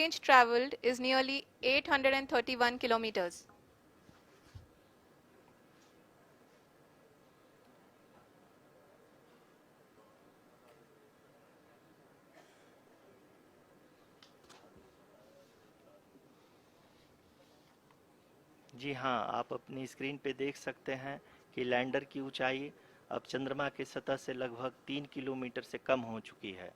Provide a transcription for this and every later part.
range traveled is nearly 831 kilometers. जी हाँ, आप अपनी स्क्रीन पे देख सकते हैं कि लैंडर की ऊंचाई अब चंद्रमा की सतह से लगभग 3 किलोमीटर से कम हो चुकी है।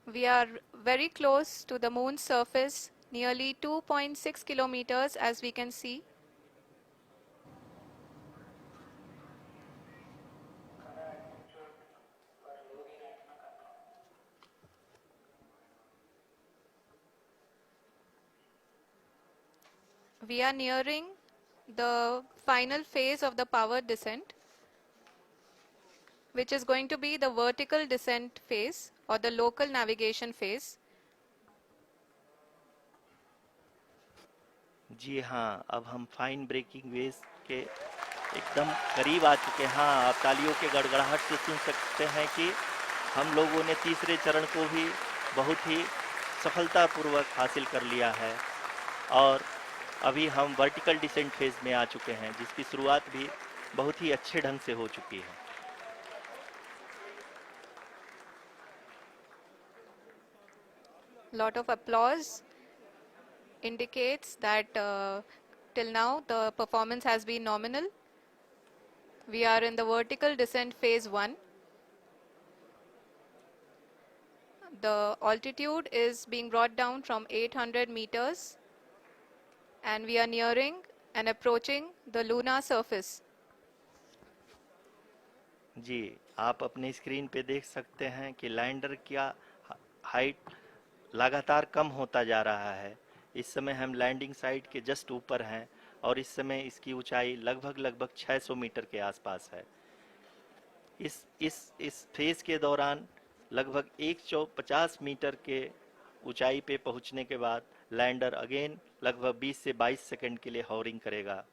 We are very close to the moon's surface, nearly 2.6 kilometers as we can see. We are nearing the final phase of the powered descent, which is going to be the vertical descent phase or the local navigation phase. जी हाँ, अब हम fine breaking waves के एकदम करीब आ चुके हैं। हाँ, आप तालियों के गड़गड़ाहट से सुन सकते हैं कि हम लोगों ने तीसरे चरण को भी बहुत ही सफलतापूर्वक हासिल कर लिया है और अभी हम वर्टिकल डिसेंट फेज में आ चुके हैं, जिसकी शुरुआत भी बहुत ही अच्छे ढंग से हो चुकी है। Lot of applause indicates that till now the performance has been nominal. We are in the vertical descent phase 1. The altitude is being brought down from 800 meters and we are nearing and approaching the lunar surface. जी, आप अपनी screen पे देख सकते हैं कि lander का height लगातार कम होता जा रहा है। इस समय हम लैंडिंग साइट के जस्ट ऊपर हैं और इस समय इसकी ऊंचाई लगभग 600 मीटर के आसपास है। इस फेज के दौरान लगभग 150 मीटर के ऊंचाई पे पहुंचने के बाद लैंडर अगेन लगभग 20 से 22 सेकंड के लिए हॉवरिंग करेगा।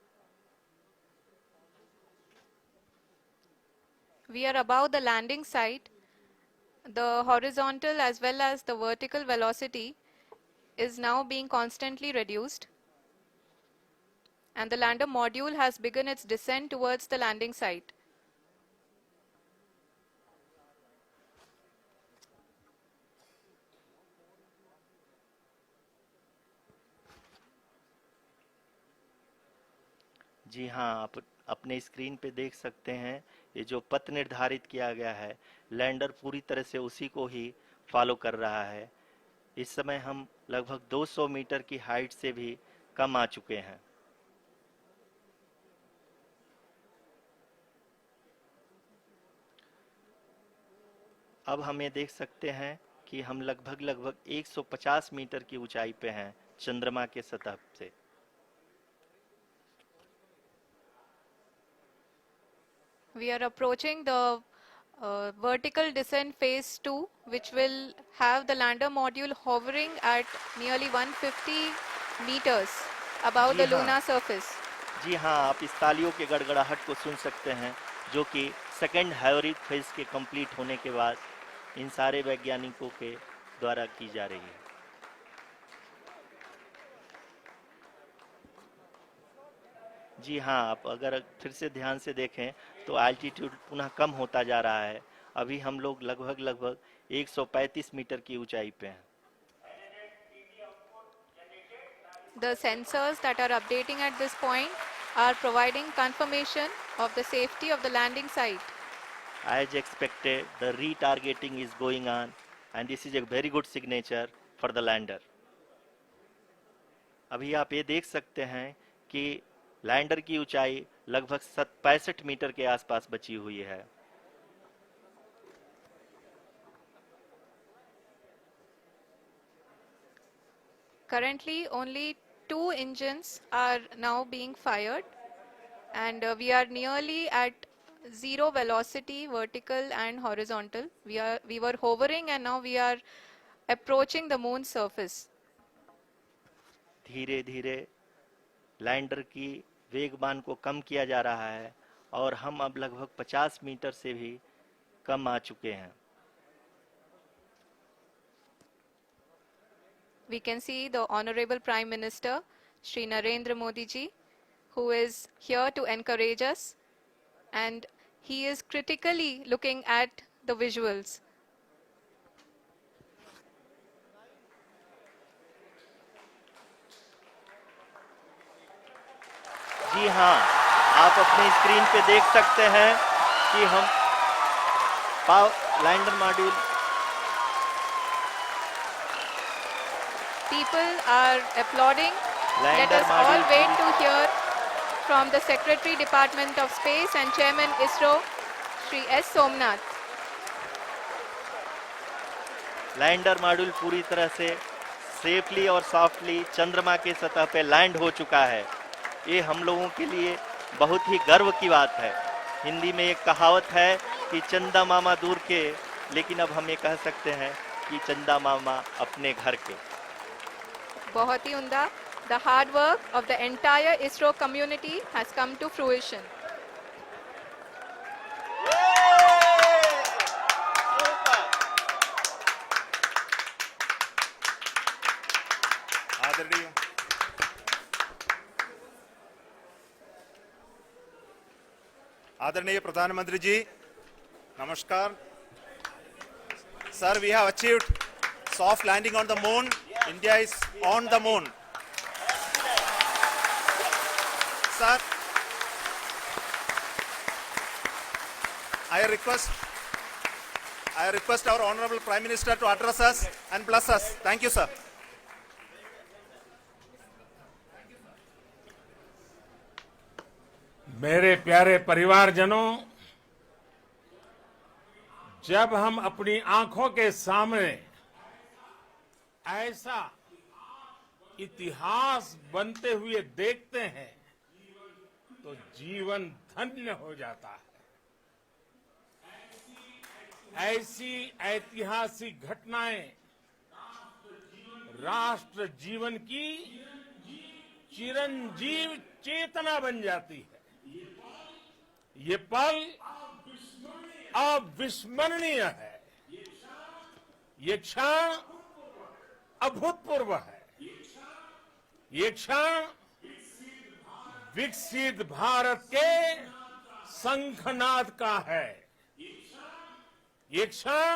We are above the landing site. The horizontal as well as the vertical velocity is now being constantly reduced. And the lander module has begun its descent towards the landing site. जी हाँ, आप अपने screen पे देख सकते हैं ये जो पथ निर्धारित किया गया है, लैंडर पूरी तरह से उसी को ही फॉलो कर रहा है। इस समय हम लगभग 200 मीटर की हाइट से भी कम आ चुके हैं। अब हम ये देख सकते हैं कि हम लगभग 150 मीटर की ऊंचाई पे हैं चंद्रमा के सतह से। We are approaching the vertical descent phase 2, which will have the lander module hovering at nearly 150 meters above ji the हाँ, lunar surface. जी हाँ, आप इस तालियों के गड़गड़ाहट को सुन सकते हैं, जो कि सेकंड हाइब्रिड फेज के कंप्लीट होने के बाद इन सारे वैज्ञानिकों के द्वारा की जा रही है। जी हाँ, आप अगर फिर से ध्यान से देखें तो एल्टीट्यूड पुनः कम होता जा रहा है। अभी हम लोग लगभग 135 मीटर की ऊंचाई पे हैं। The sensors that are updating at this point are providing confirmation of the safety of the landing site. As expected, the retargeting is going on and this is a very good signature for the lander. अभी आप ये देख सकते हैं कि lander की ऊंचाई लगभग 65 मीटर के आसपास बची हुई है। Currently, only 2 engines are now being fired, and we are nearly at zero velocity, vertical and horizontal. We were hovering, and now we are approaching the moon's surface. धीरे धीरे लैंडर की वेगमान को कम किया जा रहा है और हम अब लगभग 50 मीटर से भी कम आ चुके हैं। we can see the Honorable Prime Minister, Shri Narendra Modi ji, who is here to encourage us, and he is critically looking at the visuals. जी हाँ, आप अपनी स्क्रीन पे देख सकते हैं कि हम lander module People are applauding. Let lander us all module wait to hear from the Secretary Department of Space and Chairman ISRO, Shri S. Somnath. Lander module पूरी तरह से सेफली और सॉफ्टली चंद्रमा के सतह पे लैंड हो चुका है। ये हम लोगों के लिए बहुत ही गर्व की बात है। हिंदी में एक कहावत है कि चंदा मामा दूर के, लेकिन अब हम ये कह सकते हैं कि चंदा मामा अपने घर के। बहुत ही उम्दा. The hard work of the entire ISRO community has come to fruition. आदरणीय प्रधानमंत्री जी, नमस्कार. Sir, we have achieved soft landing on the moon. India is on the moon. Sir, I request our Honorable Prime Minister to address us and bless us. Thank you, sir. मेरे प्यारे परिवारजनों, जब हम अपनी आंखों के सामने ऐसा इतिहास बनते हुए देखते हैं तो जीवन धन्य हो जाता है। ऐसी ऐतिहासिक घटनाएं राष्ट्र जीवन की चिरंजीव चेतना बन जाती है। ये पल अविस्मरणीय है। ये क्षण अभूतपूर्व है। ये क्षण विकसित भारत के शंखनाद का है। ये क्षण